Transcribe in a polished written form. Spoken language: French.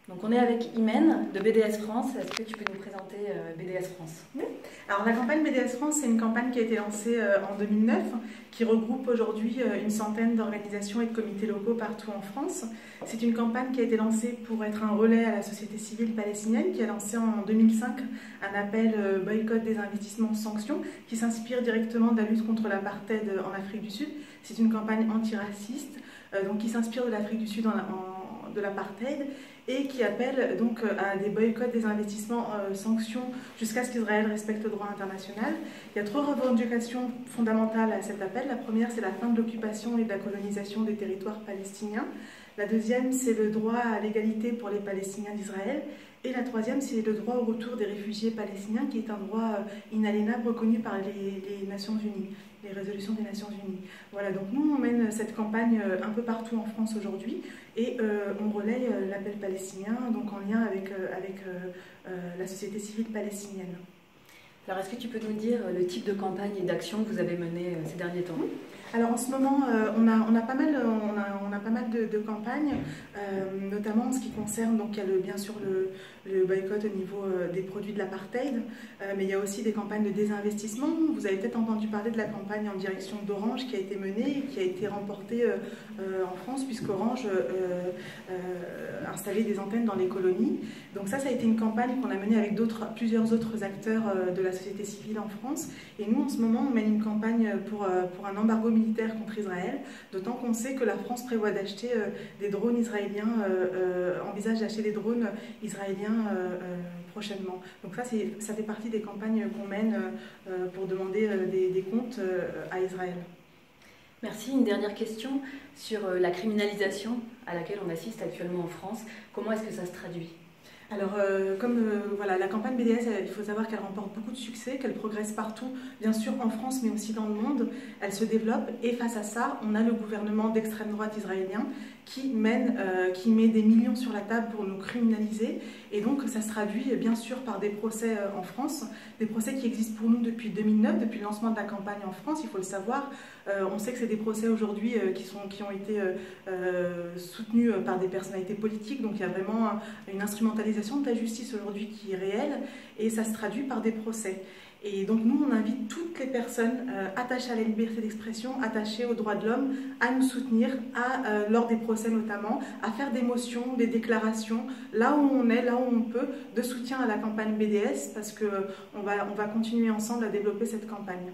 Donc on est avec Imen de BDS France. Est-ce que tu peux nous présenter BDS France? Oui. Alors la campagne BDS France, c'est une campagne qui a été lancée en 2009, qui regroupe aujourd'hui une centaine d'organisations et de comités locaux partout en France. C'est une campagne qui a été lancée pour être un relais à la société civile palestinienne, qui a lancé en 2005 un appel boycott des investissements sanctions, qui s'inspire directement de la lutte contre l'apartheid en Afrique du Sud. C'est une campagne antiraciste, donc qui s'inspire de l'Afrique du Sud de l'apartheid et qui appelle donc à des boycotts des investissements sanctions jusqu'à ce qu'Israël respecte le droit international. Il y a trois revendications fondamentales à cet appel. La première, c'est la fin de l'occupation et de la colonisation des territoires palestiniens. La deuxième, c'est le droit à l'égalité pour les Palestiniens d'Israël. Et la troisième, c'est le droit au retour des réfugiés palestiniens, qui est un droit inaliénable reconnu par les Nations Unies, les résolutions des Nations Unies. Voilà, donc nous, on mène cette campagne un peu partout en France aujourd'hui et on relaye l'appel palestinien, donc en lien avec la société civile palestinienne. Alors, est-ce que tu peux nous dire le type de campagne et d'action que vous avez mené ces derniers temps? Alors en ce moment, on a pas mal de campagnes, notamment en ce qui concerne, donc il y a bien sûr le boycott au niveau des produits de l'apartheid, mais il y a aussi des campagnes de désinvestissement. Vous avez peut-être entendu parler de la campagne en direction d'Orange qui a été menée et qui a été remportée en France, puisqu'Orange installait des antennes dans les colonies. Donc ça a été une campagne qu'on a menée avec plusieurs autres acteurs de la société civile en France. Et nous, en ce moment, on mène une campagne pour un embargo militaire contre Israël, d'autant qu'on sait que la France prévoit d'acheter des drones israéliens, envisage d'acheter des drones israéliens prochainement. Donc ça fait partie des campagnes qu'on mène pour demander des comptes à Israël. Merci. Une dernière question sur la criminalisation à laquelle on assiste actuellement en France. Comment est-ce que ça se traduit? Alors, voilà, la campagne BDS, il faut savoir qu'elle remporte beaucoup de succès, qu'elle progresse partout, bien sûr en France, mais aussi dans le monde. Elle se développe et face à ça, on a le gouvernement d'extrême droite israélien qui met des millions sur la table pour nous criminaliser. Et donc, ça se traduit bien sûr par des procès en France, des procès qui existent pour nous depuis 2009, depuis le lancement de la campagne en France, il faut le savoir. On sait que c'est des procès aujourd'hui qui ont été soutenus par des personnalités politiques, donc il y a vraiment une instrumentalisation de la justice aujourd'hui qui est réelle, et ça se traduit par des procès. Et donc nous, on invite toutes les personnes attachées à la liberté d'expression, attachées aux droits de l'homme, à nous soutenir, lors des procès notamment, à faire des motions, des déclarations, là où on est, là où on peut, de soutien à la campagne BDS, parce qu'on va continuer ensemble à développer cette campagne.